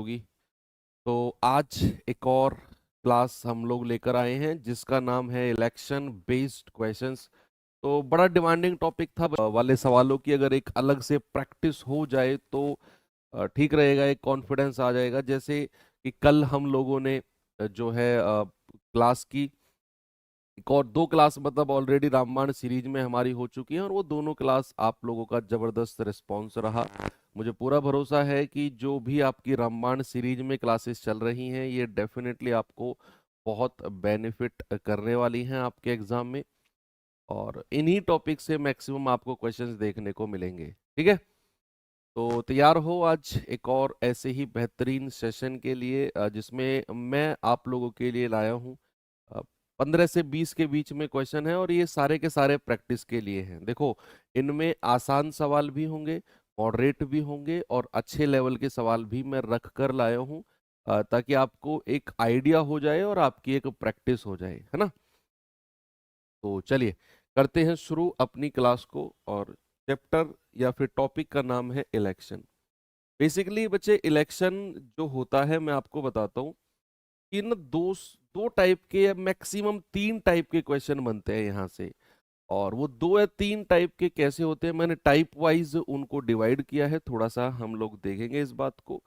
होगी। तो आज एक और क्लास हम लोग लेकर आए हैं जिसका नाम है इलेक्शन बेस्ड क्वेश्चंस। तो बड़ा डिमांडिंग टॉपिक था वाले सवालों की अगर एक अलग से प्रैक्टिस हो जाए तो ठीक रहेगा, एक कॉन्फिडेंस आ जाएगा। जैसे कि कल हम लोगों ने जो है क्लास की एक और दो क्लास मतलब ऑलरेडी रामायण सीरीज में हमारी हो चुकी है और वो दोनों क्लास आप लोगों का जबरदस्त रिस्पॉन्स रहा। मुझे पूरा भरोसा है कि जो भी आपकी रामायण सीरीज में क्लासेस चल रही हैं ये डेफिनेटली आपको बहुत बेनिफिट करने वाली हैं आपके एग्जाम में। और इन्हीं टॉपिक से मैक्सिमम आपको क्वेश्चंस देखने को मिलेंगे। ठीक है, तो तैयार हो आज एक और ऐसे ही बेहतरीन सेशन के लिए जिसमें मैं आप लोगों के लिए लाया हूँ 15 से 20 के बीच में क्वेश्चन है और ये सारे के सारे प्रैक्टिस के लिए हैं। देखो, इनमें आसान सवाल भी होंगे, मॉडरेट भी होंगे और अच्छे लेवल के सवाल भी मैं रख कर लाया हूँ ताकि आपको एक आइडिया हो जाए और आपकी एक प्रैक्टिस हो जाए, है ना। तो चलिए करते हैं शुरू अपनी क्लास को। और चैप्टर या फिर टॉपिक का नाम है इलेक्शन। बेसिकली बच्चे इलेक्शन जो होता है मैं आपको बताता हूँ कि ना दो दो टाइप के या मैक्सिमम 3 टाइप के क्वेश्चन बनते हैं यहाँ से। और वो 2 या 3 टाइप के कैसे होते हैं मैंने टाइप वाइज उनको डिवाइड किया है, थोड़ा सा हम लोग देखेंगे इस बात को।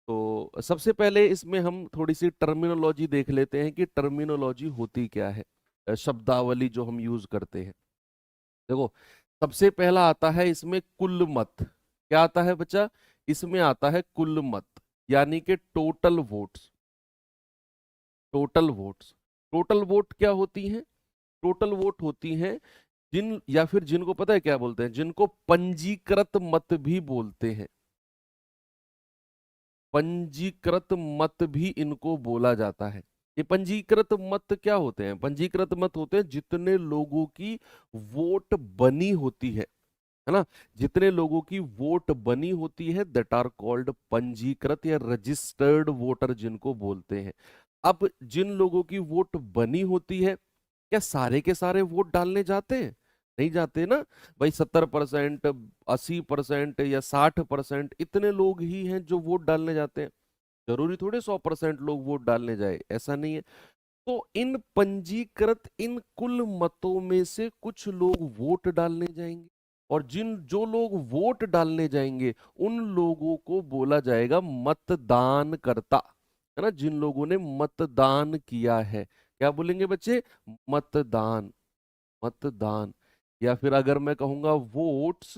तो सबसे पहले इसमें हम थोड़ी सी टर्मिनोलॉजी देख लेते हैं कि टर्मिनोलॉजी होती क्या है, शब्दावली जो हम यूज करते हैं। देखो, सबसे पहला आता है इसमें कुल मत। क्या आता है बच्चा? इसमें आता है कुल मत, यानी कि total votes. Total votes, total vote क्या होती हैं? टोटल वोट होती हैं जिन या फिर जिनको पता है क्या बोलते हैं, जिनको पंजीकृत मत भी बोलते हैं। पंजीकृत मत भी इनको बोला जाता है। ये पंजीकृत मत क्या होते हैं? पंजीकृत मत होते हैं जितने लोगों की वोट बनी होती है ना। जितने लोगों की वोट बनी होती है दैट आर कॉल्ड पंजीकृत या रजिस्टर्ड वोटर जिनको बोलते हैं। अब जिन लोगों की वोट बनी होती है, क्या सारे के सारे वोट डालने जाते हैं? नहीं जाते ना भाई। 70%, 80% या 60% इतने लोग ही हैं जो वोट डालने जाते हैं। जरूरी थोड़े 100% लोग वोट डालने जाए, ऐसा नहीं है। तो इन पंजीकृत इन कुल मतों में से कुछ लोग वोट डालने जाएंगे और जिन जो लोग वोट डालने जाएंगे उन लोगों को बोला जाएगा मतदानकर्ता, है ना। जिन लोगों ने मतदान किया है क्या बोलेंगे बच्चे? मतदान। मतदान। या फिर अगर मैं कहूंगा वोट्स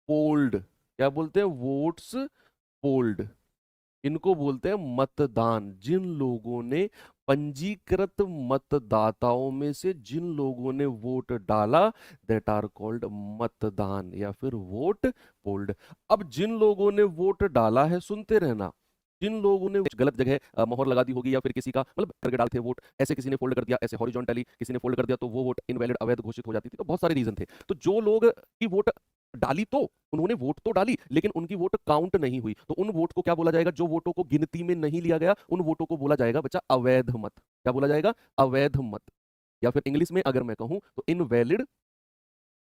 पोल्ड, क्या बोलते हैं? Votes polled. इनको बोलते हैं मतदान। जिन लोगों ने पंजीकृत मतदाताओं में से जिन लोगों ने वोट डाला दैट आर कॉल्ड मतदान या फिर वोट पोल्ड। अब जिन लोगों ने वोट डाला है, सुनते रहना, जिन लोगों ने गलत जगह मोहर लगा दी होगी या फिर किसी का मतलब करके डालते थे वोट, ऐसे किसी ने फोल्ड कर दिया, ऐसे हॉरिजॉन्टली किसी ने फोल्ड कर दिया तो वो वोट इनवैलिड अवैध घोषित हो जाती थी। तो बहुत सारे रीजन थे। तो जो लोग की वोट डाली तो उन्होंने वोट तो डाली लेकिन उनकी वोट काउंट नहीं हुई, तो उन वोट को क्या बोला जाएगा? जो वोटों को गिनती में नहीं लिया गया उन वोटों को बोला जाएगा बच्चा अवैध मत। क्या बोला जाएगा? अवैध मत। या फिर इंग्लिश में अगर मैं कहूं तो इनवैलिड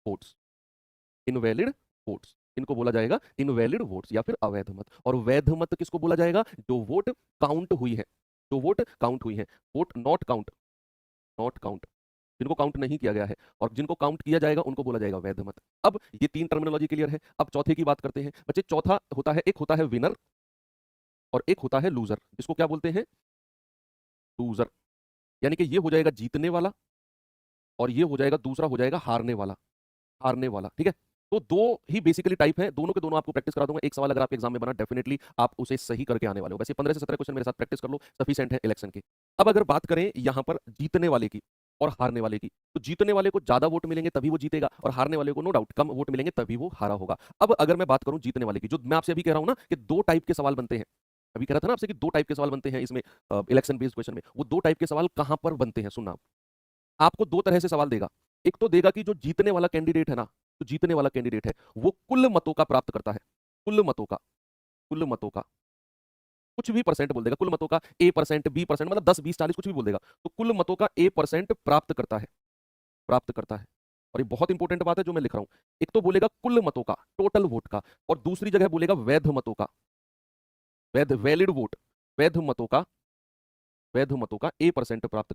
वोट्स। इनवैलिड वोट्स इनको बोला जाएगा इनवैलिड वोट्स या फिर अवैध मत। और वैध मत किसको बोला जाएगा? जो वोट काउंट हुई है। जो वोट काउंट हुई है। Vote not count, not count, जिनको काउंट नहीं किया गया है। और जिनको काउंट किया जाएगा उनको बोला जाएगा वैध मत। अब ये 3 टर्मिनोलॉजी क्लियर है। अब चौथे की बात करते हैं बच्चे। चौथा होता है, एक होता है विनर और एक होता है लूजर। इसको क्या बोलते हैं? लूजर। यानी कि ये हो जाएगा जीतने वाला और ये हो जाएगा दूसरा हो जाएगा हारने वाला। हारने वाला, ठीक है। तो दो ही बेसिकली टाइप है, दोनों के दोनों आपको प्रैक्टिस करा दूंगा। एक सवाल अगर आपके एग्जाम में बना डेफिनेटली आप उसे सही करके आने वाले हो। वैसे 15 से 17 क्वेश्चन मेरे साथ प्रैक्टिस कर लो, सफिशिएंट है इलेक्शन के। अब अगर बात करें यहां पर जीतने वाले की और हारने वाले की, तो जीतने वाले को ज्यादा वोट मिलेंगे तभी वो जीतेगा और हारने वाले को नो डाउट कम वोट मिलेंगे तभी वो हारा होगा। अब अगर मैं बात करूं जीतने वाले की, जो मैं आपसे अभी कह रहा हूं ना कि 2 टाइप के सवाल बनते हैं, अभी कह रहा था ना आपसे कि 2 टाइप के सवाल बनते हैं इसमें इलेक्शन बेस्ड क्वेश्चन में, वो 2 टाइप के सवाल कहां पर बनते हैं सुनना। आपको 2 तरह से सवाल देगा। एक तो देगा कि जो जीतने वाला कैंडिडेट है ना, तो जीतने वाला कैंडिडेट है वो कुल मतों का प्राप्त करता है। कुल मतों का, कुल मतों का कुछ भी परसेंट बोल देगा। कुल मतों का A%, B%, मतलब 10, 20, 40 कुछ भी बोल देगा। तो कुल मतों का A% प्राप्त करता है, प्राप्त करता है। और ये बहुत इंपॉर्टेंट बात है जो मैं लिख रहा हूं। एक तो बोलेगा कुल मतों का, टोटल वोट का, और दूसरी जगह बोलेगा वैध मतों का। वैलिड वोट, वैध मतों का, वैध मतों का A% प्राप्त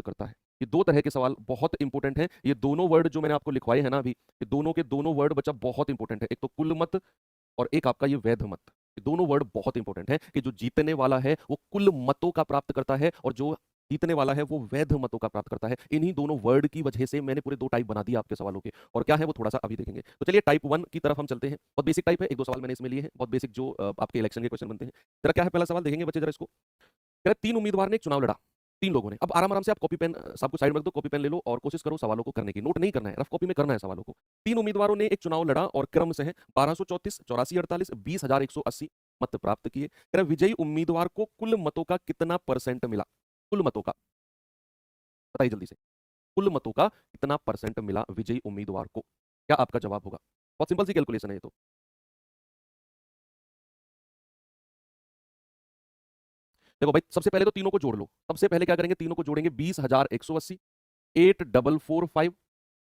करता है। ये दो तरह के सवाल बहुत इंपॉर्टेंट हैं। ये दोनों वर्ड जो मैंने आपको लिखवाए हैं ना अभी, ये दोनों के दोनों वर्ड बच्चा बहुत इंपॉर्टेंट है। एक तो कुल मत और एक आपका ये वैध मत। ये दोनों वर्ड बहुत इंपॉर्टेंट है कि जो जीतने वाला है वो कुल मतों का प्राप्त करता है और जो जीतने वाला है वो वैध मतों का प्राप्त करता है। इन्हीं दोनों वर्ड की वजह से मैंने पूरे दो टाइप बना दिए आपके सवालों के, और क्या है वो थोड़ा सा अभी देखेंगे। तो चलिए टाइप 1 की तरफ हम चलते हैं। बहुत बेसिक टाइप है, एक दो सवाल मैंने इसमें लिए हैं, बहुत बेसिक जो आपके इलेक्शन के क्वेश्चन बनते हैं। जरा क्या है पहला सवाल, देखेंगे बच्चे जरा इसको। कह रहा है, 3 उम्मीदवार ने एक चुनाव लड़ा, 3 लोगों ने। अब आराम आराम से आप कॉपी पेन साहब को साइड में रख दो, कॉपी पेन ले लो और कोशिश करो सवालों को करने की। नोट नहीं करना है, रफ कॉपी में करना है सवालों को। 3 उम्मीदवारों ने एक चुनाव लड़ा और क्रम से है 1234, 8448, 20,180 मत प्राप्त किए। कह रहा है, विजयी उम्मीदवार को कुल मतों का कितना परसेंट मिला? कुल मतों का बताइए जल्दी से, कुल मतों का कितना परसेंट मिला विजयी उम्मीदवार को? क्या आपका जवाब होगा? बहुत सिंपल सी कैलकुलेशन है ये तो। देखो भाई, सबसे पहले तो तीनों को जोड़ लो। सबसे पहले क्या करेंगे, तीनों को जोड़ेंगे, 20,180, 8445,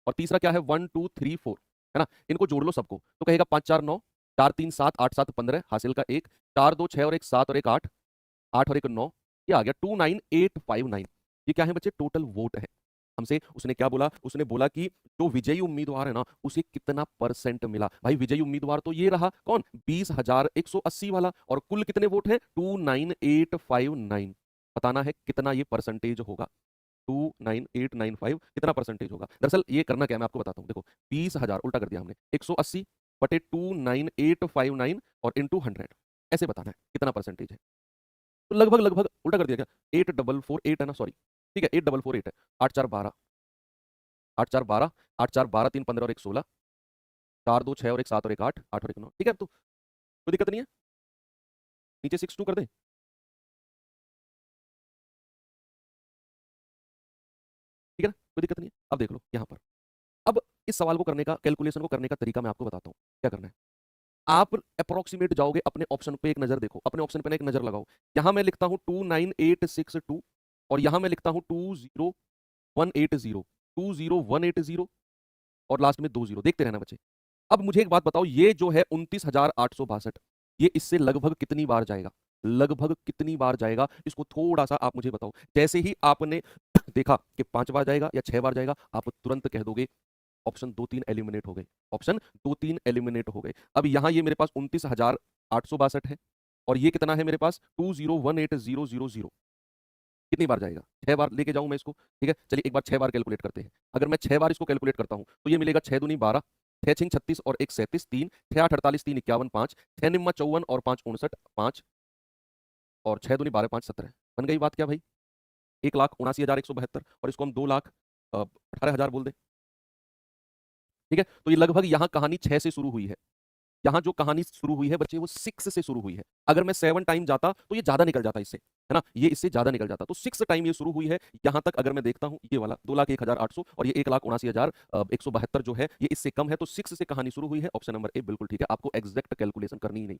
और तीसरा क्या है, 1234, है ना। इनको जोड़ लो सबको, तो कहेगा 5 4 9, 4 3 7, 8 7 15, हासिल का 1, 4 2 6 और 1 7 और 1 8, 8 और 1 9, ये आ गया 29859। ये क्या है बच्चे, टोटल वोट है। हमसे उसने क्या बोला, उसने बोला कि जो विजयी उम्मीदवार है ना उसे कितना परसेंट मिला। भाई विजयी उम्मीदवार तो ये रहा कौन, 20,180 वाला, और कुल कितने वोट है, 29859। बताना है कितना ये परसेंटेज होगा। 29895 कितना परसेंटेज होगा? दरअसल ये करना क्या है मैं आपको बताता हूँ। देखो 20,000 उल्टा कर दिया हमने, 180 बटे 29859 और इंटू 100, ऐसे बताना है कितना परसेंटेज है। तो लगभग लगभग उल्टा कर दिया क्या, 8448 है ना, सॉरी ठीक है 8448 है। 8 4 12, 8 4 12, 8 4 12, 3 15 और 1 16, 4 2 6 और 1 7 और 1 8, 8 और 1 9, ठीक है। अब तो कोई दिक्कत नहीं है, नीचे 62 कर दें, ठीक है ना, कोई दिक्कत नहीं है। अब देख लो यहाँ पर, अब इस सवाल को करने का, कैलकुलेशन को करने का तरीका मैं आपको बताता हूँ क्या करना है। आप अप्रोक्सीमेट जाओगे, अपने ऑप्शन पे एक नजर देखो, अपने ऑप्शन पे ना एक नजर लगाओ। यहां मैं लिखता हूं 29862, और यहां मैं लिखता हूं 20180, 20180, और लास्ट में 20, देखते रहना बच्चे। अब मुझे एक बात बताओ, ये जो है 29,862, ये इससे लगभग कितनी बार जाएगा? लगभग कितनी बार जाएगा, इसको थोड़ा सा आप मुझे बताओ। जैसे ही आपने देखा कि 5 बार जाएगा या 6 बार जाएगा, आप तुरंत कह दोगे ऑप्शन 2 3 एलिमिनेट हो गए, ऑप्शन 2 3 एलिमिनेट हो गए। अब यहां ये मेरे पास 29,862 है, और ये कितना है मेरे पास, 2018000। कितनी बार जाएगा? 6 बार लेके जाऊं मैं इसको, ठीक है। चलिए एक बार 6 बार कैलकुलेट करते हैं। अगर मैं 6 बार इसको कैलकुलेट करता हूं तो ये मिलेगा 6 दूनी 12, 6 6 36 और 1 37, 3 6 8 48, 3 51, 5 6 निम्मा 54 और 5 59, 5 और 6 दूनी 12, 5 17। बन गई बात क्या भाई, 1,79,172, और इसको हम 2,18,000 बोल दें, ठीक है। तो ये लगभग यहाँ कहानी 6 से शुरू हुई है। यहाँ जो कहानी शुरू हुई है बच्चे वो 6 से शुरू हुई है। अगर मैं 7 टाइम जाता तो ये ज्यादा निकल जाता इससे, है ना, ये इससे ज्यादा निकल जाता। तो 6 टाइम ये शुरू हुई है। यहाँ तक अगर मैं देखता हूँ, ये वाला 2,01,800 और ये 1,79,172 जो है, ये इससे कम है। तो 6 से कहानी शुरू हुई है। ऑप्शन नंबर ए बिल्कुल ठीक है। आपको एग्जैक्ट कैलकुलेशन करनी ही नहीं,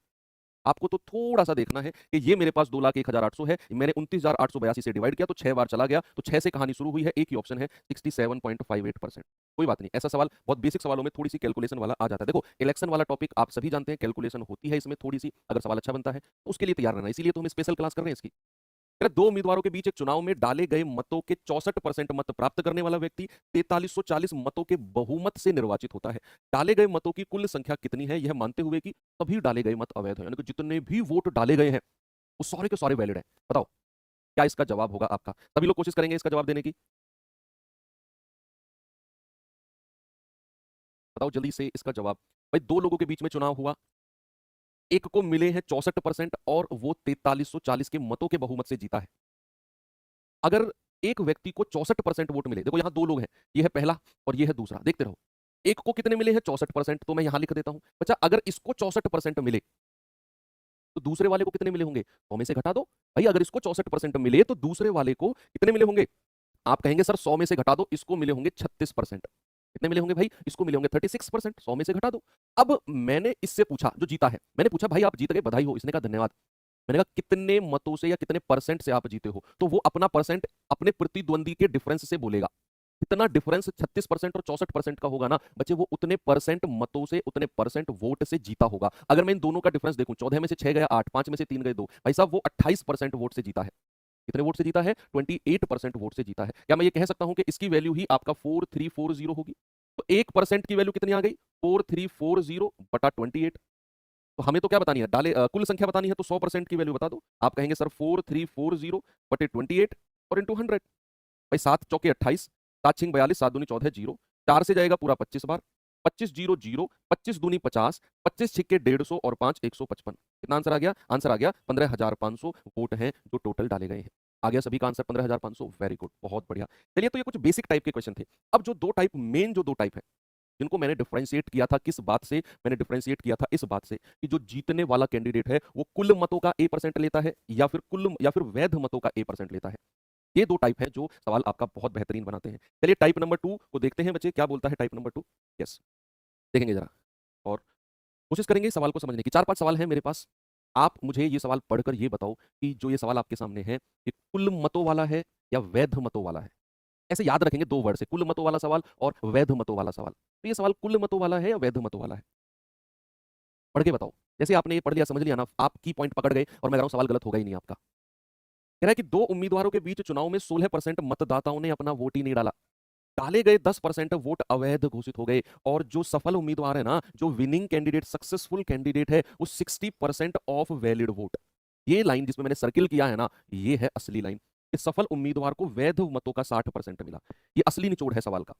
आपको तो थोड़ा सा देखना है कि ये मेरे पास 2,01,800 है, मैंने 29,882 से डिवाइड किया तो 6 बार चला गया, तो 6 से कहानी शुरू हुई है। एक ही ऑप्शन है 67.58%। कोई बात नहीं, ऐसा सवाल बहुत बेसिक सवालों में थोड़ी सी कैलकुलेशन वाला आ जाता है। देखो इलेक्शन वाला टॉपिक आप सभी जानते हैं, कैलकुलेशन होती है इसमें थोड़ी सी, अगर सवाल अच्छा बनता है तो उसके लिए तैयार रहना, इसीलिए तो हम स्पेशल क्लास कर रहे हैं इसकी। दो उम्मीदवारों के बीच एक चुनाव में डाले गए मतों के 64% मत प्राप्त करने वाला व्यक्ति 4340 मतों के बहुमत से निर्वाचित होता है। डाले गए मतों की कुल संख्या कितनी है, यह मानते हुए कि सभी डाले गए मत अवैध हैं, यानी कि जितने भी वोट डाले गए हैं वो सारे के सारे वैलिड हैं। बताओ क्या इसका जवाब होगा आपका? सभी लोग कोशिश करेंगे इसका जवाब देने की, बताओ जल्दी से इसका जवाब। भाई दो लोगों के बीच में चुनाव हुआ, एक को मिले हैं 64% और वो 4340 के मतों के बहुमत से जीता है। अगर एक व्यक्ति को 64% वोट मिले, देखो यहां दो लोग हैं, ये है पहला और ये है दूसरा, देखते रहो। एक को कितने मिले हैं 64%, तो मैं यहां लिख देता हूं। अच्छा अगर इसको 64% मिले तो दूसरे वाले को कितने मिले होंगे, 100 में से घटा दो। भाई अगर इसको 64% मिले तो दूसरे वाले को कितने मिले होंगे? आप कहेंगे सर 100 में से घटा दो, इसको मिले होंगे 36%। कितने मिले होंगे भाई, इसको मिले होंगे 36%, 100 में से घटा दो। अब मैंने इससे पूछा, जो जीता है, मैंने पूछा भाई आप जीत गए, बधाई हो। इसने कहा धन्यवाद। मैंने कहा कितने मतों से या कितने परसेंट से आप जीते हो, तो वो अपना परसेंट अपने प्रतिद्वंदी के डिफरेंस से बोलेगा। कितना डिफरेंस 36% और 64% का होगा ना बच्चे, वो उतने परसेंट मतों से, उतने परसेंट वोट से जीता होगा। अगर मैं इन दोनों का डिफरेंस देखूं, 14 में से 6 गया 8, 5 में से 3 गए 2, भाई साहब वो 28% वोट से जीता है। कितने वोट से जीता है? 28% वोट से जीता है। क्या मैं ये कह सकता हूं कि इसकी वैल्यू ही आपका 4340 होगी? तो 1% की वैल्यू कितनी आ गई? 4340/28। तो हमें तो क्या बतानी है, कुल संख्या बतानी है, तो 100% की वैल्यू बता दो। आप कहेंगे सर 4340/28 और इंटू 100। भाई 7 चौके 28, 7 छिंग 42, 7 दूनी 14, जीरो 4 से जाएगा पूरा 25 बार, 25 जीरो जीरो, 25 दूनी 50, 25 छिक्के 150 और 5 155। कितना आंसर आ गया? आंसर आ गया 15,500 वोट हैं जो टोटल डाले गए हैं। आ गया सभी का आंसर 15,500। वेरी गुड, बहुत बढ़िया। चलिए, तो ये कुछ बेसिक टाइप के क्वेश्चन थे। अब जो दो टाइप, मेन जो दो टाइप है, जिनको मैंने डिफरेंशिएट किया था, किस बात से मैंने डिफरेंशिएट किया था? इस बात से कि जो जीतने वाला कैंडिडेट है वो कुल मतों का A% लेता है, या फिर वैध मतों का A% लेता है। ये दो टाइप है जो सवाल आपका बहुत बेहतरीन बनाते हैं। चलिए टाइप नंबर 2 को देखते हैं बच्चे, क्या बोलता है टाइप नंबर 2। यस, देखेंगे जरा और कोशिश करेंगे सवाल को समझने की। 4-5 सवाल हैं मेरे पास। आप मुझे ये सवाल पढ़कर ये बताओ कि जो ये सवाल आपके सामने है, ये कुल मतों वाला है या वैध मतों वाला है। ऐसे याद रखेंगे दो वर्ड से, कुल मतों वाला सवाल और वैध मतों वाला सवाल। तो ये सवाल कुल मतों वाला है या वैध मतों वाला है? पढ़ के बताओ। जैसे आपने ये पढ़ लिया, समझ लिया ना, आप की पॉइंट पकड़ गए और मैं कह रहा हूं सवाल गलत होगा ही नहीं आपका। कह रहा है कि दो उम्मीदवारों के बीच चुनाव में 16% मतदाताओं ने अपना वोट ही नहीं डाला। डाले गए 10% वोट अवैध घोषित हो गए, और जो सफल उम्मीदवार है ना, जो विनिंग कैंडिडेट, सक्सेसफुल कैंडिडेट है, वो 60% ऑफ वैलिड वोट। ये लाइन जिसमें मैंने सर्किल किया है ना, ये है असली लाइन। इस सफल उम्मीदवार को वैध मतों का 60% मिला। ये असली निचोड़ है सवाल का।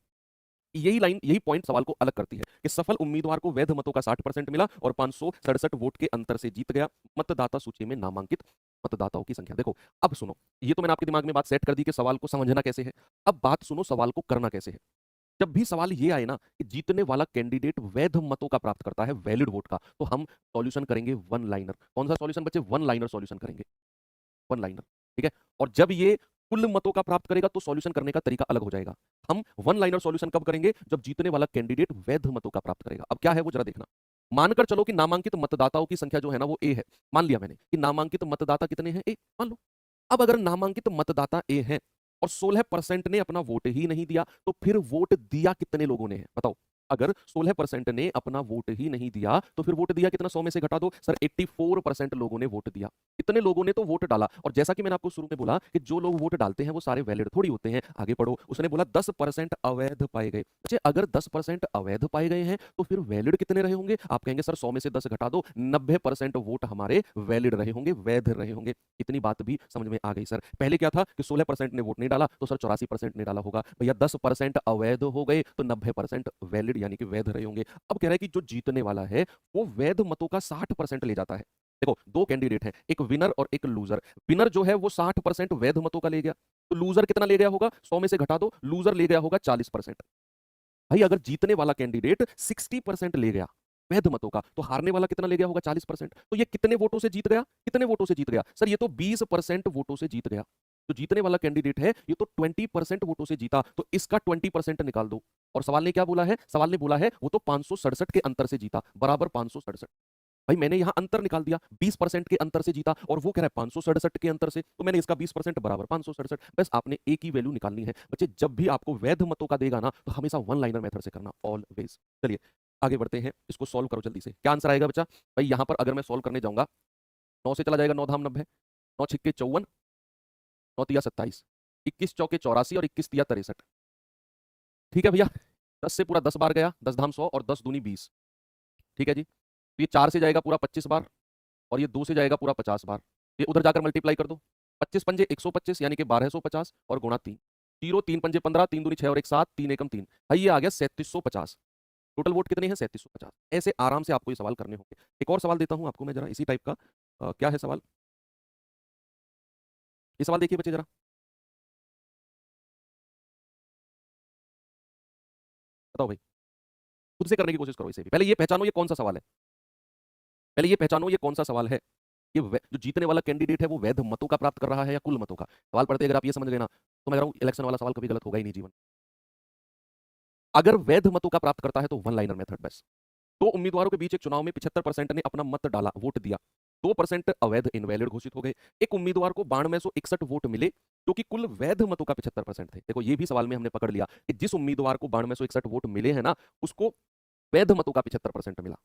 यही लाइन, यही पॉइंट सवाल को अलग करती है कि सफल उम्मीदवार को वैध मतों का 60% मिला और 567 वोट के अंतर से जीत गया। मतदाता सूची में नामांकित मतदाताओं की संख्या। देखो, अब सुनो, ये तो मैंने आपके दिमाग में बात सेट कर दी कि सवाल को समझना कैसे है। अब बात सुनो, सवाल को करना कैसे है। जब भी सवाल ये आए ना कि जीतने वाला कैंडिडेट वैध मतों का प्राप्त करता है, वैलिड वोट का, तो हम सॉल्यूशन करेंगे वन लाइनर। कौन सा सॉल्यूशन बच्चे? वन लाइनर सॉल्यूशन करेंगे, वन लाइनर। ठीक है। और जब ये कुल मतों का प्राप्त करेगा तो सॉल्यूशन करने का तरीका अलग हो जाएगा। हम वन लाइनर सॉल्यूशन कब करेंगे? जब जीतने वाला कैंडिडेट वैध मतों का प्राप्त करेगा। अब क्या है वो जरा देखना। मानकर चलो कि नामांकित मतदाताओं की संख्या जो है ना वो ए है। मान लिया मैंने कि नामांकित मतदाता कितने हैं? ए, मान लो। अब अगर नामांकित मतदाता ए हैं और 16% ने अपना वोट ही नहीं दिया, तो फिर वोट दिया कितने लोगों ने है बताओ? अगर 16% ने अपना वोट ही नहीं दिया तो फिर वोट दिया कितना? 100 में से घटा दो सर, 84% लोगों ने वोट दिया। इतने लोगों ने तो वोट डाला। और जैसा कि मैंने आपको शुरू में बोला कि जो लोग वोट डालते हैं वो सारे वैलिड थोड़ी होते हैं। आगे पढ़ो, उसने बोला 10% अवैध पाए गए। अच्छा, अगर 10% अवैध पाए गए हैं तो फिर वैलिड कितने रहे होंगे? आप कहेंगे सर 100 में से 10 घटा दो, 90% वोट हमारे वैलिड रहे होंगे, वैध रहे होंगे। इतनी बात भी समझ में आ गई सर। पहले क्या था कि 16% ने वोट नहीं डाला तो सर 84% ने डाला होगा। भैया 10% अवैध हो गए तो 90% वैलिड यानी कि वैध रहे होंगे। अब कह रहा है कि जो जीतने वाला है वो वैध मतों का 60% ले जाता है। देखो, दो कैंडिडेट हैं, एक विनर और एक लूजर। विनर जो है वो 60% वैध मतों का ले गया, तो लूजर कितना ले गया होगा? 100 में से घटा दो, लूजर ले गया होगा 40%। भाई अगर जीतने वाला कैंडिडेट 60% ले गया वैध मतों का, तो हारने वाला कितना ले गया होगा? 40%। तो ये कितने वोटों से जीत गया? कितने वोटों से जीत गया सर? ये तो 20% वोटों से जीत गया। तो जीतने वाला कैंडिडेट है ये तो 20% वोटों से जीता, तो इसका 20% निकाल दो। और सवाल ने क्या बोला है? सवाल ने बोला है वो तो 567 के अंतर से जीता, बराबर 567। भाई मैंने यहां अंतर निकाल दिया, 20% के अंतर से जीता और वो कह रहा है 567 के अंतर से, तो मैंने इसका 20% बराबर 567। बस आपने एक ही वैल्यू निकालनी है बच्चे। जब भी आपको वैध मतों का देगा ना तो हमेशा वन लाइनर मेथड से करना, ऑलवेज। चलिए आगे बढ़ते हैं, इसको सॉल्व करो जल्दी से। क्या आंसर आएगा बच्चा? भाई यहां पर अगर मैं सॉल्व करने जाऊंगा, 9 से चला जाएगा 9 धाम 90, 9 छिक्के 54, 9 तिया 27, 21 चौके 84 और 21 तिया 63। ठीक है भैया, 10 से पूरा 10 बार गया, 10 धाम 100 और 10 दूनी 20। ठीक है जी। तो ये 4 से जाएगा पूरा 25 बार और ये 2 से जाएगा पूरा 50 बार। ये उधर जाकर मल्टीप्लाई कर दो, 25 पंजे 125 यानी कि 1250 और गुणा 3। 0 3 पंजे 15, 3 दूनी 6 और 1 7, 3 एकम 3। भाई ये आ गया 3750। टोटल वोट कितने हैं? 3750। ऐसे आराम से आपको ये सवाल करने होंगे। एक और सवाल देता हूं आपको मैं जरा इसी टाइप का। क्या है सवाल? ये सवाल देखिए बच्चे जरा। बताओ भाई, खुद से करने की कोशिश करो इसे भी। पहले ये पहचानो ये कौन सा सवाल है। पहले ये पहचानो ये कौन सा सवाल है। ये जो जीतने वाला कैंडिडेट है वो वैध मतों का प्राप्त कर रहा है या कुल मतों का? सवाल पढ़ते अगर आप ये समझ गए ना, तो मैं कह रहा हूं इलेक्शन वाला सवाल कभी गलत होगा ही नहीं जीवन। अगर वैध मतों का प्राप्त करता है तो वन लाइनर मेथड बेस्ट। दो उम्मीदवारों के बीच एक चुनाव में 75% ने अपना मत डाला, वोट दिया। 2% अवैध इनवैलिड घोषित हो गए। एक उम्मीदवार को 9261 वोट मिले जो कि कुल वैध मतों का 75% थे। देखो ये भी सवाल में हमने पकड़ लिया कि जिस उम्मीदवार को 9261 वोट मिले हैं ना, उसको वैध मतों का 75% मिला।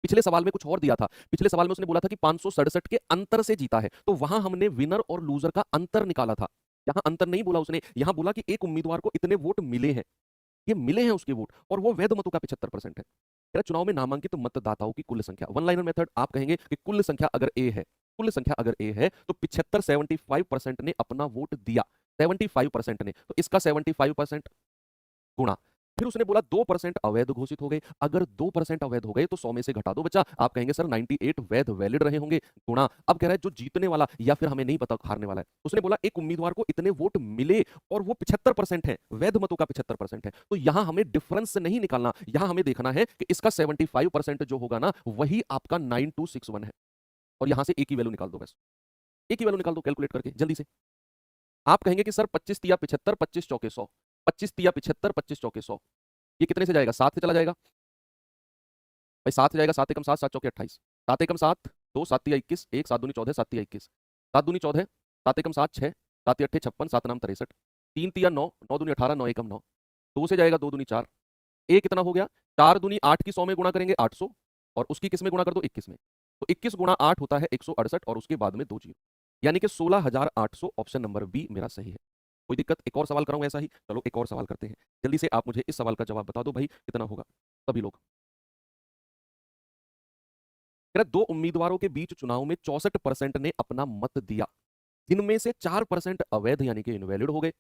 पिछले सवाल में कुछ और दिया था। पिछले सवाल में उसने बोला था कि 567 के अंतर से जीता है, तो वहां हमने विनर और लूजर का अंतर निकाला था। यहां अंतर नहीं बोला उसने, यहां बोला कि एक उम्मीदवार को इतने वोट मिले हैं, ये मिले हैं उसके वोट, और वो वैध मतों का 75% है। कह रहा चुनाव में नामांकित मतदाताओं की कुल संख्या, वन लाइनर मेथड। आप कहेंगे कि कुल संख्या अगर ए है, कुल संख्या अगर ए है तो 75 ने अपना वोट दिया, 75% ने, तो इसका 75% गुणा, फिर उसने बोला 2% अवैध घोषित हो गए। अगर 2% अवैध हो गए तो 100 में से घटा दो बच्चा। आप कहेंगे सर 98 वैध वैलिड रहे होंगे, गुणा। अब कह रहा है जो जीतने वाला या फिर हमें नहीं पता हारने वाला है, उसने बोला एक उम्मीदवार को इतने वोट मिले और वो 75% है, वैध मतों का 75% है, तो यहां हमें डिफरेंस से नहीं निकालना, यहां हमें देखना है कि इसका 75% जो होगा ना वही आपका 9261 है, और यहां से ए की वैल्यू निकाल दो, बस ए की वैल्यू निकाल दो कैलकुलेट करके जल्दी से। आप कहेंगे कि सर 25 तिया 75, 25 चौके 100, 25 तिया 75, 25 चौके 100, ये कितने से जाएगा? 7 से चला जाएगा भाई, 7 से जाएगा, 7 एकम 7, 7 चौके 28, 7 एकम 7, 2 7 तिया 21, 1 7 दूनी 14, 7 तिया 21, 7 दूनी 14, 7 एकम 7 6, 7 तिया 8 56, 7 नाम 63, 3 तिया 9, 9 दूनी 18, 9 एकम 9, 2 से जाएगा 2 दूनी 4, ए कितना हो गया? 4 दूनी 8 की 100 में गुणा करेंगे 800, और उसकी किस में गुणा कर दो? 21 में, तो 21 गुणा 8 होता है 168, और उसके बाद में 2 जीरो, यानी कि 16800। ऑप्शन नंबर बी मेरा सही है। कोई दिक्कत? एक और सवाल कराऊं ऐसा ही? चलो एक और सवाल करते हैं, जल्दी से आप मुझे इस सवाल का जवाब बता दो भाई, कितना होगा सभी लोग। कह रहा दो उम्मीदवारों के बीच चुनाव में 64% ने अपना मत दिया, जिनमें से 4% अवैध यानी कि इनवैलिड हो गए।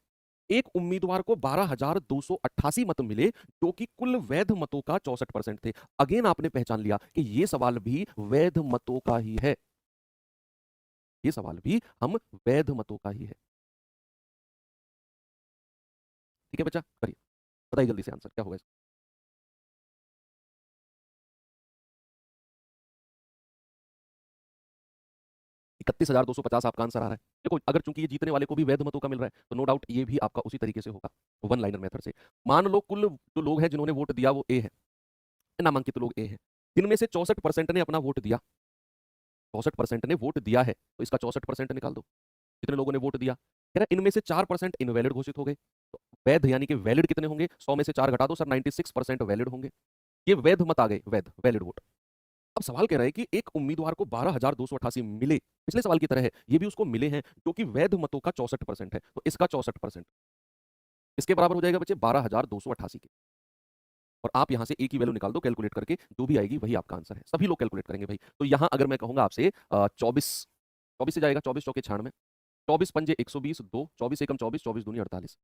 एक उम्मीदवार को 12,288 मत मिले जो कि कुल वैध मतों का 64% थे। अगेन आपने पहचान लिया कि यह सवाल भी वैध मतों का ही है, ये सवाल भी हम वैध मतों का ही है। ठीक है बच्चा, करिए, बताइए जल्दी से आंसर क्या होगा। 31,250 आपका आंसर आ रहा है। देखो अगर चूंकि ये जीतने वाले को भी वैध मतों का मिल रहा है तो नो डाउट ये भी आपका उसी तरीके से होगा, वन लाइनर मेथड से। मान लो कुल जो लोग हैं जिन्होंने वोट दिया वो ए है, नामांकित लोग ए है, जिनमें से 64% ने अपना वोट दिया, 64% ने वोट दिया है, तो इसका 64% निकाल दो, कितने लोगों ने वोट दिया। कह रहा इनमें से 4% इनवैलिड घोषित हो गए, तो वैध यानी कि वैलिड कितने होंगे? 100 में से 4 घटा दो सर, 96% वैलिड होंगे। ये वैध मत आ गए, वैध वैलिड वोट। अब सवाल कह रहा है कि एक उम्मीदवार को 12,288 मिले, पिछले सवाल की तरह है, ये भी उसको मिले हैं जो कि वैध मतों का 64% है, तो इसका 64% इसके बराबर हो जाएगा बच्चे 12,288 के। और आप यहां से ए की वैल्यू निकाल दो कैलकुलेट करके, जो भी आएगी वही आपका आंसर है। सभी लोग कैलकुलेट करेंगे भाई। तो यहां अगर मैं कहूंगा आपसे 24, 24 से जाएगा, 24 चौके 96, 24 पंजे 120, 2 24 एकम 24, 24 दूनी 48।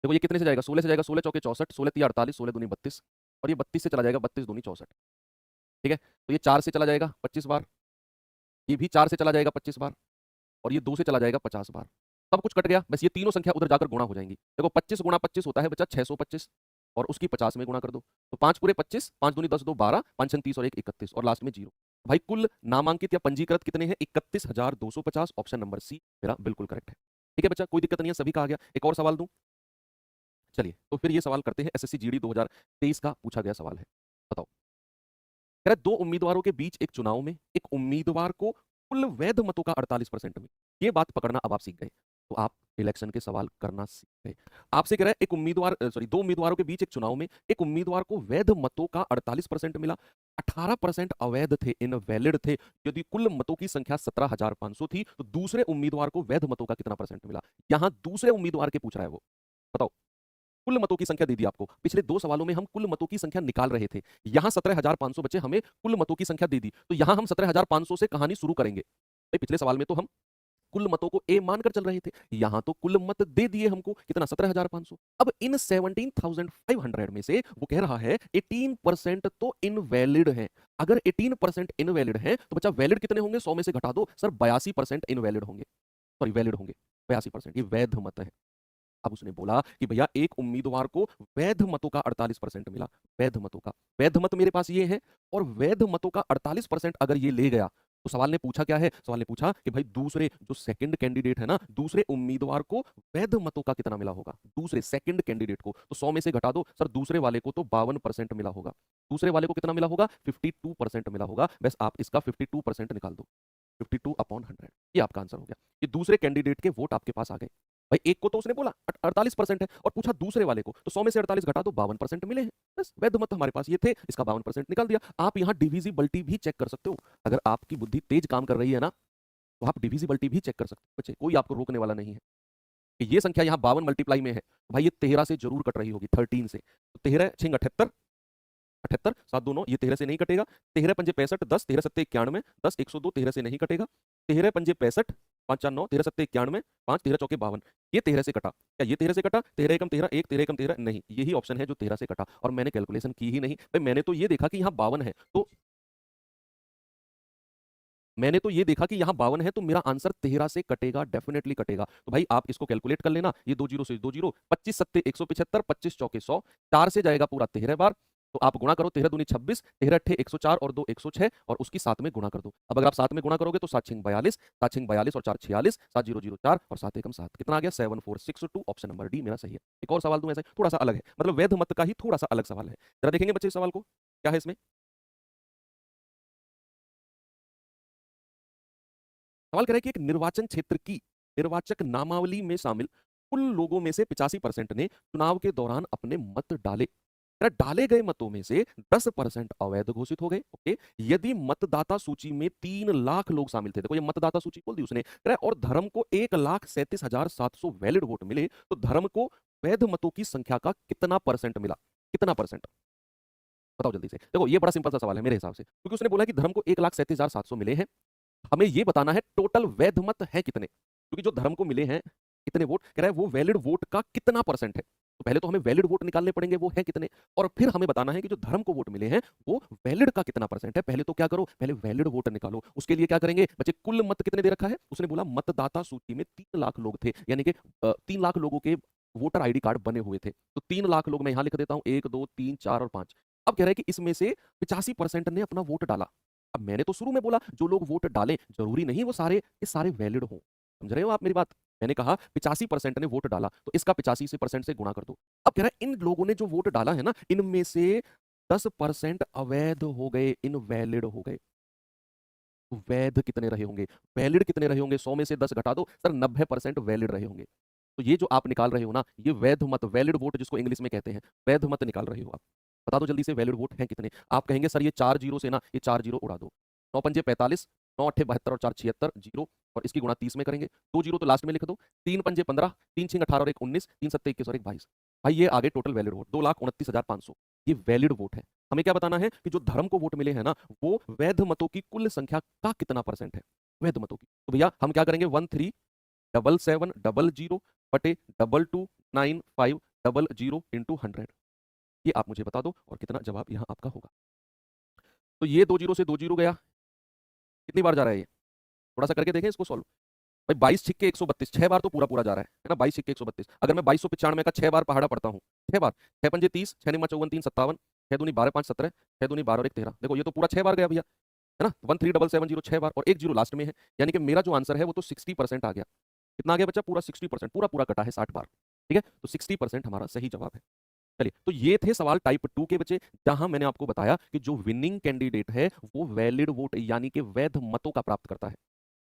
देखो ये कितने से जाएगा? 16 से जाएगा, 16 चौके 64, 16 तिया 48, 16 दूनी 32, और ये 32 से चला जाएगा, 32 दूनी 64। ठीक है, तो ये 4 से चला जाएगा 25 बार, ये भी 4 से चला जाएगा 25 बार, और ये 2 से चला जाएगा 50 बार। सब कुछ कट गया, बस ये तीनों संख्या उधर जाकर गुणा हो जाएंगी। देखो 25 गुणा 25 होता है बच्चा 625, और उसकी 50 में गुणा कर दो, तो 5 पूरे 25, 5 दूनी 10, 2 12, 5 30 और 1 31, और लास्ट में जीरो। भाई कुल नामांकित या पंजीकृत कितने हैं? 31,250। ऑप्शन नंबर सी मेरा बिल्कुल करेक्ट है। ठीक है बच्चा, कोई दिक्कत नहीं है, सभी का आ गया। एक और सवाल दूं, चलिए तो फिर ये सवाल करते हैं, एसएससी जीडी 2023 का पूछा गया सवाल है। बताओ, कह रहा है दो उम्मीदवारों के बीच एक चुनाव में एक उम्मीदवार को कुल वैध मतों का 48% मिले। ये बात पकड़ना अब आप सीख गए, तो आप इलेक्शन के सवाल करना सीख गए। आपसे कह रहा है एक उम्मीदवार सॉरी दो उम्मीदवारों के बीच एक चुनाव में एक उम्मीदवार को वैध मतों का 48% मिला, 18% अवैध थे, इनवैलिड थे। यदि कुल मतों की संख्या 17,500 थी तो दूसरे उम्मीदवार को वैध मतों का कितना परसेंट मिला? यहां दूसरे उम्मीदवार के पूछ रहा है वो। बताओ, कुल मतों की संख्या दे दी आपको। पिछले दो सवालों में हम कुल मतों की संख्या निकाल रहे थे, यहां 17,500 बच्चे, हमें कुल मतों की संख्या दे दी, तो यहां हम 17,500 से कहानी शुरू करेंगे। भाई पिछले सवाल में तो हम कुल मतों को ए मानकर चल रहे थे, यहां तो कुल मत दे दिए हमको, कितना? 17,500। अब इन 17,500 में से वो कह रहा है 18% तो इनवैलिड है। अगर 18% इनवैलिड है तो बच्चा वैलिड कितने होंगे? 100 में से घटा दो सर, 82% इनवैलिड होंगे, सॉरी वैलिड होंगे 82%। ये वैध मत है। अब उसने बोला कि भैया एक उम्मीदवार को वैध मतों का 48% मिला, वैध मतों का, वैध मत मेरे पास ये है, और वैध मतों का 48% अगर ये ले गया तो सवाल ने पूछा क्या है, सवाल ने पूछा कि भाई दूसरे जो सेकंड कैंडिडेट है ना, दूसरे उम्मीदवार को वैध मतों का कितना मिला होगा, दूसरे सेकंड कैंडिडेट को। तो 100 में से घटा दो सर, दूसरे वाले को तो 52% मिला होगा। दूसरे वाले को कितना मिला होगा, 52% मिला होगा। बस आप इसका 52% निकाल दो, 52/100, ये आपका आंसर हो गया। ये दूसरे कैंडिडेट के वोट आपके पास आ गए। भाई एक को तो उसने बोला 48% है, और पूछा दूसरे वाले को, तो 100 में से 48 घटा दो, 52% मिले हैं। बस वैध मत हमारे पास ये थे, इसका 52% निकाल दिया। आप यहाँ डिविजिबिलिटी भी चेक कर सकते हो। अगर आपकी बुद्धि तेज काम कर रही है ना, तो आप डिविजिबिलिटी भी चेक कर सकते हो बच्चे, कोई आपको रोकने वाला नहीं है। कि ये संख्या यहाँ 52 मल्टीप्लाई में है, भाई ये 13 से जरूर कट रही होगी, 13 से। तो 13 6 78, 78 7 2 9, ये 13 से नहीं कटेगा। 13 पंजे 65, 10 13 7 91, 10 102, 13 से नहीं कटेगा। 13 पंजे 65, 5 4 9, 13 7 91, 5 13 चौके 52, ये 13 से कटा। क्या ये 13 से कटा? 13 एकम 13, 1 13 एकम 13, नहीं, यही ऑप्शन है जो 13 से कटा। और मैंने कैलकुलेशन की ही नहीं भाई, मैंने तो ये देखा कि यहाँ 52 है, तो मैंने तो ये देखा कि यहाँ 52 है, तो मेरा आंसर 13 से कटेगा, डेफिनेटली कटेगा। तो भाई आप इसको कैलकुलेट कर लेना, ये 2 जीरो से 2 जीरो, 25 सत्ते 175, 25 चौके 100, 4 से जाएगा पूरा 13 बार। तो आप गुणा करो, 13 दूनी 26, 13 अट्ठे 104 और 2 106, और उसकी साथ में गुणा कर दो। अब अगर आप साथ में गुणा करोगे तो 7 6 42, 7 6 42 और 4 46, 7 0 0 4 और 7 एकम 7, कितना आ गया 7462। ऑप्शन नंबर डी मेरा सही है। एक और सवाल दूं ऐसे, थोड़ा सा अलग है, मतलब वैध मत का ही थोड़ा सा अलग सवाल है। जरा देखेंगे बच्चे इस सवाल को, क्या है इसमें। सवाल कह रहा है कि एक निर्वाचन क्षेत्र की निर्वाचक नामावली में शामिल कुल लोगों में से 85% ने चुनाव के दौरान अपने मत डाले। डाले गए मतों में से 10% अवैध घोषित हो गए। ओके, यदि मतदाता सूची में 3 लाख लोग शामिल थे, देखो ये मतदाता सूची बोल दी उसने, और धर्म को 1,37,700 वैलिड वोट मिले, तो धर्म को वैध मतों की संख्या का कितना परसेंट मिला, कितना परसेंट, बताओ जल्दी से। देखो ये बड़ा सिंपल सा सवाल है मेरे हिसाब से, क्योंकि उसने बोला कि धर्म को 1,37,700 मिले हैं, हमें ये बताना है टोटल वैध मत है कितने, क्योंकि जो धर्म को मिले हैं कितने वोट, कह रहा है वो वैलिड वोट का कितना परसेंट है। तो पहले तो हमें वैलिड वोट निकालने पड़ेंगे, वो है कितने, और फिर हमें बताना है कि जो धर्म को वोट मिले हैं वो वैलिड का कितना परसेंट है। पहले तो क्या करो, पहले वैलिड वोट निकालो। उसके लिए क्या करेंगे बच्चे, कुल मत कितने दे रखा है, उसने बोला मतदाता सूची में 3 लाख लोग थे, यानी कि 3 लाख लोगों के वोटर आईडी कार्ड बने हुए थे। तो 3 लाख लोग, मैं यहां लिख देता हूं 1 2 3 4 और 5। अब कह रहा है कि इसमें से 85% ने अपना वोट डाला। अब मैंने तो शुरू में बोला जो लोग वोट डालें जरूरी नहीं वो सारे ये सारे वैलिड हों, समझ रहे हो आप मेरी बात। मैंने कहा 85% ने वोट डाला, तो इसका 85% से गुणा कर दो। अब कह रहा है इन लोगों ने जो वोट डाला है ना, इनमें से 10% अवैध हो गए, इनवैलिड हो गए। तो वैध कितने रहे होंगे, वैलिड कितने रहे होंगे, 100 में से 10 घटा दो सर, 90% वैलिड रहे होंगे। तो ये जो आप निकाल रहे हो ना, ये वैध मत, वैलिड वोट जिसको इंग्लिश में कहते हैं, वैध मत निकाल रहे हो आप। बता दो जल्दी से वैलिड वोट हैं कितने। आप कहेंगे सर ये 4 जीरो से ना, ये 4 जीरो उड़ा दो, 9 पंजे 45, 9 अट्ठे 72 और 4 76 जीरो, और इसकी गुणा 30 में करेंगे, 2 जीरो तो लास्ट में लिख दो, 3 पंजे 15, 3 6 18 और 1 19, 3 सत्ते 21 और 1 22। भाई ये आगे टोटल वैलिड वोट 2,29,500, ये वैलिड वोट है। हमें क्या बताना है कि जो धर्म को वोट मिले हैं ना, वो वैध मतों की कुल संख्या का कितना परसेंट है, वैध मतों की। तो भैया हम क्या करेंगे, 137700 बटे 229500 इंटू 100, ये आप मुझे बता दो और कितना जवाब यहाँ आपका होगा। तो ये 2 जीरो से 2 जीरो गया, कितनी बार जा रहा है ये, थोड़ा सा करके देखें इसको सॉल्व। भाई 22 छिक्के 132, 6 बार तो पूरा पूरा जा रहा है ना, 22 छिक्के 132। अगर मैं 2295 का 6 बार पहाड़ा पढ़ता हूँ, 6 बार, 6 पंजे 30, 6 निमा 54 3 57, 6 दूनी 12 5 17, 6 दूनी 12 और 1 13। देखो ये तो पूरा 6 बार गया भैया, है ना, 13770 6 बार, और 1 जीरो लास्ट में है, यानी कि मेरा जो आंसर है वो तो 60% आ गया। कितना आ गया बच्चा, पूरा 60%, पूरा पूरा कटा है 60 बार। ठीक है, तो 60% हमारा सही जवाब है। चलिए, तो ये थे सवाल टाइप 2 के बच्चे, जहां मैंने आपको बताया कि जो विनिंग कैंडिडेट है वो वैलिड वोट यानी कि वैध मतों का प्राप्त करता है।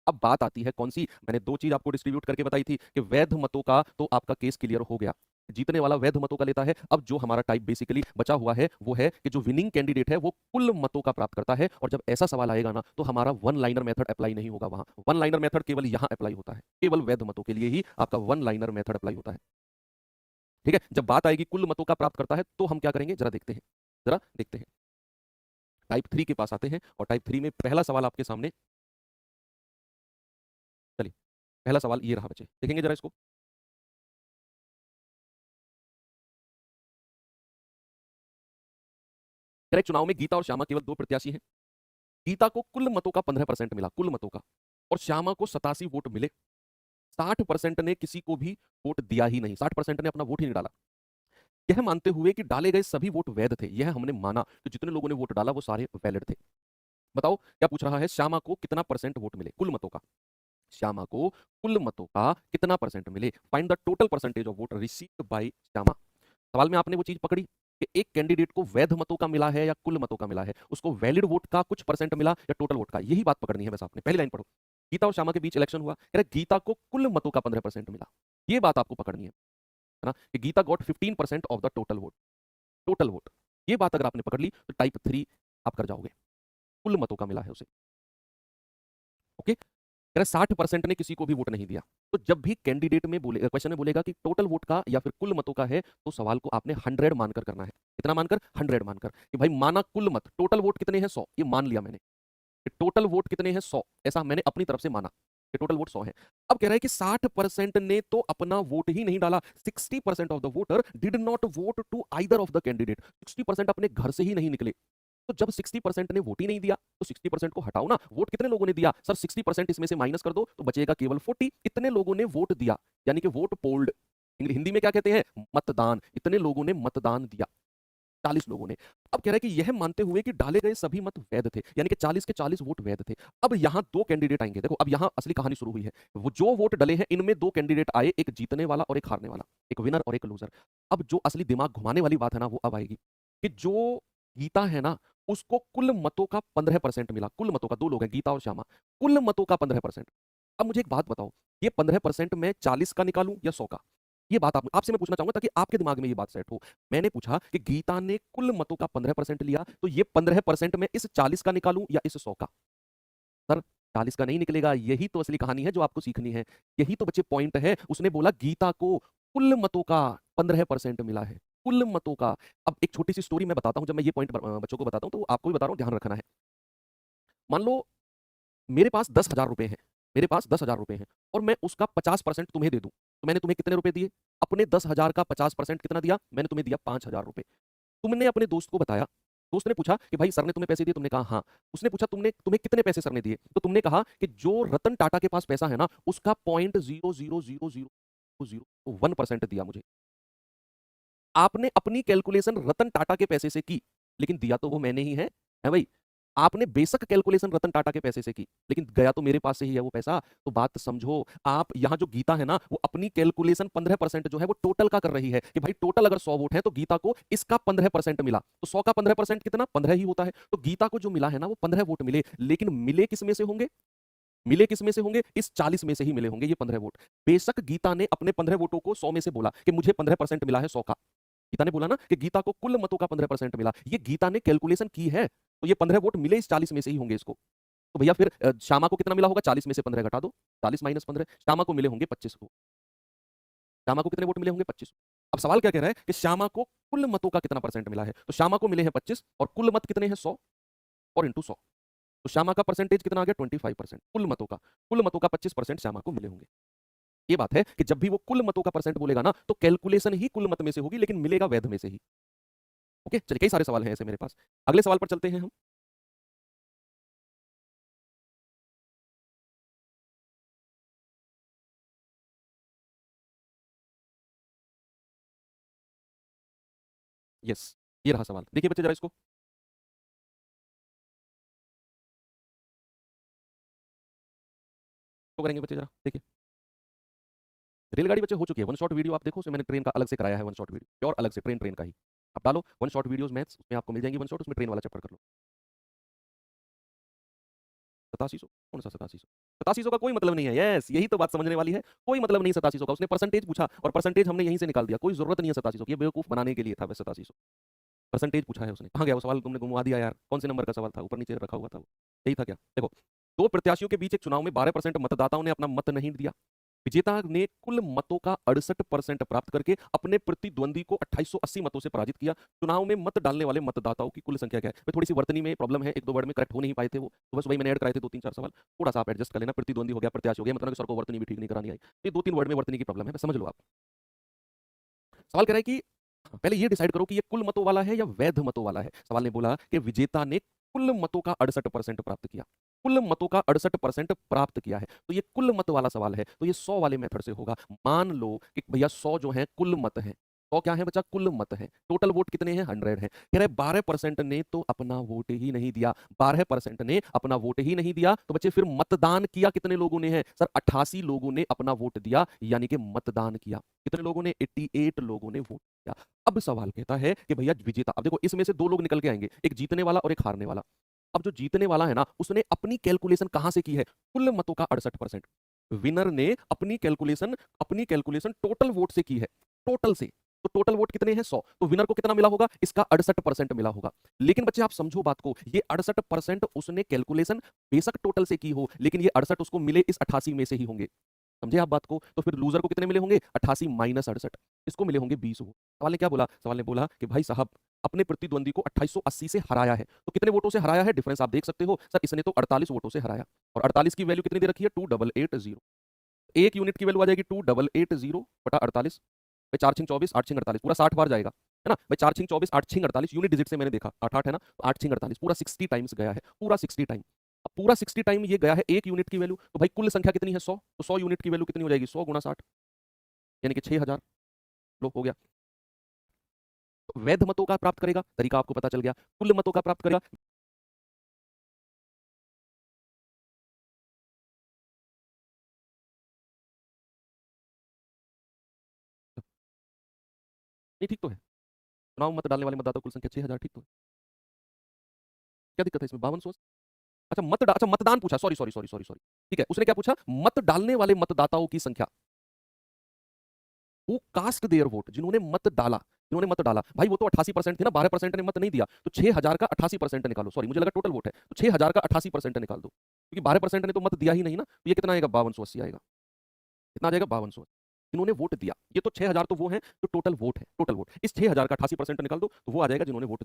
अब बात आती है कौन सी, मैंने 2 चीज आपको डिस्ट्रीब्यूट करके बताई थी कि वैध मतों का तो आपका केस क्लियर हो गया, जीतने वाला वैध मतों का लेता है। अब जो हमारा टाइप बेसिकली बचा हुआ है वो है कि जो विनिंग कैंडिडेट है वो कुल मतों का प्राप्त करता है। और जब ऐसा सवाल आएगा ना, तो हमारा वन लाइनर मेथड अप्लाई नहीं होगा, वहां वन लाइनर मेथड केवल यहां अप्लाई होता है, केवल वैध मतों के लिए ही आपका वन लाइनर मेथड अप्लाई होता है। ठीक है, जब बात आएगी कुल मतों का प्राप्त करता है, तो हम क्या करेंगे जरा देखते हैं, जरा देखते हैं। टाइप 3 के पास आते हैं, और टाइप 3 में पहला सवाल आपके सामने, चलिए पहला सवाल ये रहा बच्चे, देखेंगे जरा इसको। करेक्ट, चुनाव में गीता और श्यामा केवल 2 प्रत्याशी हैं। गीता को कुल मतों का 15% मिला, कुल मतों का, और श्यामा को 87 वोट मिले। 60% ने किसी को भी वोट दिया ही नहीं, 60% ने अपना वोट ही नहीं डाला। यह मानते हुए कि डाले गए सभी वोट वैध थे, यह हमने माना कि जितने लोगों ने वोट डाला वो सारे वैलिड थे। बताओ क्या पूछ रहा है, श्यामा को कितना परसेंट वोट मिले, कुल मतों का। श्यामा को कुल मतों का कितना परसेंट मिले, find the total percentage of vote received by Shyama. सवाल में आपने वो चीज पकड़ी कि एक कैंडिडेट को वैध मतों का मिला है या कुल मतों का मिला है, उसको वैलिड वोट का कुछ परसेंट मिला या टोटल वोट का, यही बात पकड़नी है बस आपने। पहली लाइन पढ़ो, गीता और श्यामा के बीच इलेक्शन हुआ, कह रहे गीता को कुल मतों का 15% मिला, ये बात आपको पकड़नी है ना, कि Geeta got 15% of the total vote, total vote. ये बात अगर आपने पकड़ ली तो टाइप 3 आप कर जाओगे, कुल मतों का मिला है उसे। ओके, 60% ने किसी को भी वोट नहीं दिया। तो जब भी कैंडिडेट में बोले, क्वेश्चन में बोलेगा कि टोटल वोट का या फिर कुल मतों का है, तो सवाल को आपने 100 मानकर करना है। कितना मानकर, 100 मानकर, कि भाई माना कुल मत, टोटल वोट कितने हैं 100, ये मान लिया मैंने कि टोटल वोट कितने हैं 100, ऐसा मैंने अपनी तरफ से माना कि टोटल वोट 100 है। अब कह रहा है कि 60% ने तो अपना वोट ही नहीं डाला, 60% of the voter did not vote to either of the candidate, 60% अपने घर से ही नहीं निकले। तो जब 60% ने वोट ही नहीं दिया तो 60% को हटाओ ना, वोट कितने लोगों ने दिया सर, 60% इसमें से माइनस कर दो तो बचेगा केवल 40, इतने लोगों ने वोट दिया, यानी कि वोट पोल्ड, हिंदी में क्या कहते हैं, मतदान, इतने लोगों ने मतदान दिया, 40 लोगों ने। अब कह रहा है कि यह मानते हुए कि डाले गए सभी मत वैध थे, यानी कि 40 के 40 वोट वैध थे। अब यहां दो कैंडिडेट आएंगे, देखो अब यहां असली कहानी शुरू हुई है, वो जो वोट डले हैं इनमें दो कैंडिडेट आए, एक जीतने वाला और एक हारने वाला, एक विनर और एक लूजर। अब जो असली दिमाग घुमाने वाली बात है ना वो अब आएगी, कि जो गीता है ना उसको कुल मतों का 15% मिला, कुल मतों का, दो लोग हैं गीता और श्यामा, कुल मतों का 15%। अब मुझे एक बात बताओ, ये 15% मैं 40 का निकालूं या 100 का, ये बात आपसे मैं पूछना चाहूंगा ताकि आपके दिमाग में ये बात सेट हो। मैंने पूछा कि गीता ने कुल मतों का 15% लिया, तो ये 15% मैं इस 40 का निकालूं या इस 100 का। सर 40 का नहीं निकलेगा, यही तो असली कहानी है जो आपको सीखनी है, यही तो बच्चे पॉइंट है। उसने बोला गीता को कुल मतों का 15% मिला है, कुल मतों का। अब एक छोटी सी स्टोरी मैं बताता हूं, जब मैं ये पॉइंट बच्चों को बताता हूं तो आपको भी बता रहा हूं, ध्यान रखना है। मान लो मेरे पास 10,000 रुपए हैं, मेरे पास 10,000 रुपए हैं और मैं उसका 50% तुम्हें दे दूं, तो मैंने तुम्हें कितने रुपए दिए, अपने 10,000 का 50% कितना दिया, मैंने तुम्हें दिया 5,000 रुपए। तुमने अपने दोस्त को बताया, दोस्त ने पूछा कि भाई सर ने तुम्हें पैसे दिए, तुमने कहा हाँ। उसने पूछा तुमने तुम्हें कितने पैसे सर ने दिए, तो तुमने कहा कि जो रतन टाटा के पास पैसा है ना उसका 0.000001% दिया मुझे। आपने अपनी कैलकुलेशन रतन टाटा के पैसे से की, लेकिन दिया तो वो मैंने ही है भाई। आपने बेशक कैलकुलेशन रतन टाटा के पैसे से की, लेकिन गया तो मेरे पास से ही है वो पैसा। तो बात समझो, आप यहां जो गीता है ना वो अपनी कैलकुलेशन 15% जो है वो टोटल का कर रही है, कि भाई टोटल अगर 100 वोट है तो गीता को इसका 15% मिला, तो 100 का 15% कितना, 15 ही होता है। तो गीता को जो मिला है ना वो 15 वोट मिले, लेकिन मिले किस में से होंगे, मिले किस में से होंगे, इस 40 में से ही मिले होंगे ये 15 वोट। बेशक गीता ने अपने 15 वोटों को 100 में से बोला कि मुझे 15% मिला है 100 का, गीता ने बोला ना कि गीता को कुल मतों का 15% मिला, ये गीता ने कैलकुलेशन की है, तो ये 15 वोट मिले इस 40 में से ही होंगे इसको। तो भैया फिर श्यामा को कितना मिला होगा, 40 में से 15 घटा दो, 40 माइनस 15, श्यामा को मिले होंगे 25 को। श्यामा को कितने वोट मिले होंगे, 25। अब सवाल क्या कह रहा है कि श्यामा को कुल मतों का कितना परसेंट मिला है, तो श्यामा को मिले हैं 25 और कुल मत कितने हैं 100 और इंटू 100, तो श्यामा का परसेंटेज कितना आ गया 25%, कुल मतों का, कुल मतों का 25% श्यामा को मिले होंगे। ये बात है कि जब भी वो कुल मतों का परसेंट बोलेगा ना तो कैलकुलेशन ही कुल मत में से होगी, लेकिन मिलेगा वैध में से ही। ओके चलिए, कई सारे सवाल हैं ऐसे मेरे पास, अगले सवाल पर चलते हैं हम। यस, ये रहा सवाल, देखिए बच्चे जरा इसको। तो करेंगे बच्चे जरा देखिए, रेलगाड़ी बच्चे हो चुकी है, वन शॉट वीडियो आप देखो, उसमें मैंने ट्रेन का अलग से कराया है, वन शॉट वीडियो प्योर अलग से, ट्रेन ट्रेन का ही। आप डालो वन शॉट वीडियोस मैथ्स, उसमें आपको मिल जाएंगी वन शॉट, उसमें ट्रेन वाला चैप्टर कर लो। 8700, कौन सा 8700, 8700 का कोई मतलब नहीं है, यस यही तो बात समझने वाली है, कोई मतलब नहीं 8700 का। उसने परसेंटेज पूछा और परसेंटेज हमने यहीं से निकाल दिया, कोई जरूरत नहीं है 8700 की, ये बेवकूफ बनाने के लिए था बस 8700। परसेंटेज पूछा है उसने, कहाँ गया वो सवाल, तुमने घुमा दिया यार, कौन से नंबर का सवाल था, ऊपर नीचे रखा हुआ था वो, यही था क्या। देखो, दो प्रत्याशियों के बीच एक चुनाव में 12% मतदाताओं ने अपना मत नहीं दिया, विजेता ने कुल मतों का 68% प्राप्त करके अपने प्रतिद्वंदी को 2880 मतों से पराजित किया। चुनाव में मत डालने वाले मतदाताओं की कुल संख्या क्या है, थोड़ी सी वर्तनी में प्रॉब्लम है, एक दो वर्ड में करेक्ट हो नहीं पाए थे वो, तो बस वही मैंने ऐड कराए थे दो तीन चार सवाल, थोड़ा सा आप एडजस्ट कर लेना, प्रतिद्वंदी हो गया, प्रत्याशी हो गया, मतलब सर को वर्तनी भी ठीक नहीं करानी आई, ये दो तीन वर्ड में वर्तनी की प्रॉब्लम है, बस समझ लो आप। सवाल कह रहा है कि पहले ये डिसाइड करो कि ये कुल मतों वाला है या वैध मतों वाला है। सवाल ने बोला कि विजेता ने कुल मतों का 68% प्राप्त किया, कुल मतों का 68% प्राप्त किया है, तो ये कुल मत वाला सवाल है, तो ये 100 वाले मेथड से होगा। मान लो कि भैया 100 जो है कुल मत है, 100 क्या है बच्चा? कुल मत है। टोटल वोट कितने हैं? 100 है। कह रहे 12% ने तो अपना वोट ही नहीं दिया। 12% ने अपना वोट ही नहीं दिया तो बच्चे फिर मतदान किया कितने लोगों ने? है सर 88 लोगों ने अपना वोट दिया, यानी कि मतदान किया। कितने लोगों ने? 88 लोगों ने वोट दिया। अब सवाल कहता है कि भैया विजेता, अब देखो इसमें से दो लोग निकल के आएंगे, एक जीतने वाला और एक हारने वाला। अब जो जीतने वाला है ना, उसने अपनी कैलकुलेशन कहां से की है? कुल मतों का 68%। विनर ने अपनी कैलकुलेशन टोटल वोट से की है, टोटल से। तो टोटल वोट कितने हैं? 100। तो विनर को कितना मिला होगा? इसका 68% मिला होगा। लेकिन बच्चे आप समझो बात को, ये 68% उसने कैलकुलेशन बेशक टोटल से की हो, लेकिन ये 68 उसको मिले इस 88 में से ही होंगे। समझे आप बात को? तो फिर लूजर को कितने मिले होंगे? 88 माइनस 68, इसको मिले होंगे 20 वोट। सवाल ने क्या बोला? सवाल ने बोला कि भाई साहब अपने प्रतिद्वंदी को 2880 से हराया है। तो कितने वोटों से हराया है? डिफरेंस आप देख सकते हो सर, इसने तो 48 वोटों से हराया। और 48 की वैल्यू कितनी दे रखी है? 2880। एक यूनिट की वैल्यू आ जाएगी 2880 बटा 48। भाई 4 छिंग 24, 8 छिंग 48, पूरा 60 बार जाएगा, है ना भाई? 4 छिंग 24, 8 छिंग 48, यूनिट डिजिट से मैंने देखा, 8 8 है ना, तो 8 छिंग 48 पूरा 60 टाइम्स गया है, पूरा 60 टाइम। अब पूरा 60 टाइम ये गया है एक यूनिट की वैल्यू, तो भाई कुल संख्या कितनी है? 100। तो 100 यूनिट की वैल्यू कितनी हो जाएगी? 100 गुणा 60, यानी कि 6000। लो हो गया। तो वैध मतों का प्राप्त करेगा, तरीका आपको पता चल गया। कुल मतों का प्राप्त करेगा, नहीं ठीक तो है? चुनाव मत डालने वाले मतदाता कुल संख्या 6000, ठीक तो है? क्या दिक्कत है इसमें? 5200। अच्छा मतदान पूछा, sorry sorry sorry sorry sorry. ठीक है, उसने क्या पूछा? मत डालने वाले मतदाताओं की संख्या, हु कास्ट देयर वोट, जिन्होंने मत डाला। जिन्होंने मत डाला भाई, वो तो 88% थे ना, 12% ने मत नहीं दिया, तो 6000 का 88% निकालो। सॉरी मुझे लगा टोटल वोट है, तो 6000 का 88% निकाल दो, क्योंकि 12% ने तो मत दिया ही नहीं ना। तो ये कितना आएगा? 5280 आएगा। कितना आ जाएगा? 5200। जिन्होंने वोट दिया, ये तो 6000 तो वो है जो टोटल वोट है, टोटल वोट। इस 6000 का 88% निकाल दो, तो वो आ जाएगा जिन्होंने वोट